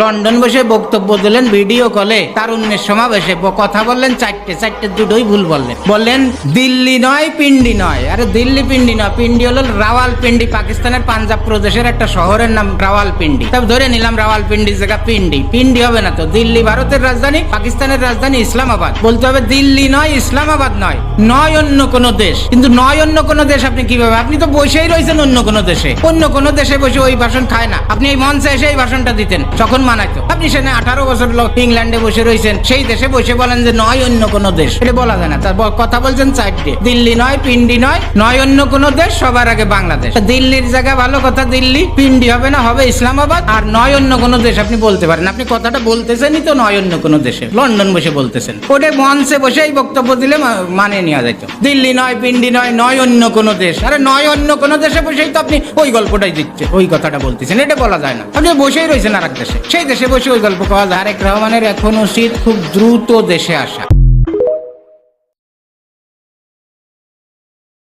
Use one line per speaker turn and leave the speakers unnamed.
London বসে বক্তব্য দিলেন ভিডিও কলে, তারুণ্যের সমাবেশে কথা বললেন, চারটে দুটোই ভুল বললেন দিল্লি নয় পিন্ডি নয়। আরে দিল্লি পিন্ডি নয়, পিন্ডি হলো রাওয়ালপিন্ডি, পাকিস্তানের পাঞ্জাব প্রদেশের একটা শহরের নাম রাওয়ালপিন্ডি। তবে ধরে নিলাম রাওয়ালপিন্ডির জায়গা পিন্ডি হবে না তো। দিল্লি ভারতের রাজধানী, পাকিস্তানের রাজধানী ইসলামাবাদ। বলতে হবে দিল্লি নয়, ইসলামাবাদ নয়, নয় অন্য কোনো দেশ। কিন্তু নয় অন্য কোনো দেশ আপনি কিভাবে? আপনি তো বসেই রয়েছেন অন্য কোনো দেশে। অন্য কোনো দেশে বসে ওই ভাষণ খায় না। আপনি এই মঞ্চে এসে এই ভাষণটা দিতেন, তখন মানাইতো। আপনি সেখানে 18 বছর লোক ইংল্যান্ডে বসে রয়েছেন, সেই দেশে বসে বলেন যে নয় অন্য কোনো দেশ, এটা বলা যায় না। তারপর কথা বলছেন চারটে, দিল্লি নয় পিন্ডি নয়, নয় অন্য কোনো দেশ, সবার আগে বাংলাদেশ। দিল্লির জায়গা ভালো কথা, দিল্লি, পিন্ডি হবে না, হবে ইসলামাবাদ। আর নয় অন্য কোনো দেশ আপনি বলতে পারেন। আপনি কথাটা বলতেছেনই তো নয় অন্য কোনো দেশে, লন্ডন বসে বলতেছেন। ওটা মঞ্চে বসে এই বক্তব্য দিলে মানে নেওয়া যেত। দিল্লি নয় পিন্ডি নয়, নয় অন্য কোনো দেশ। আরে নয় অন্য কোনো দেশে বসেই তো আপনি ওই গল্পটাই দিচ্ছেন, ওই কথাটা বলতেছেন, এটা বলা যায় না। আপনি বসেই রয়েছেন আর এক দেশে, সেই দেশে বসে ওই গল্প পাওয়া যায়। তারেক রহমানের এখন উচিত খুব দ্রুত দেশে আসা।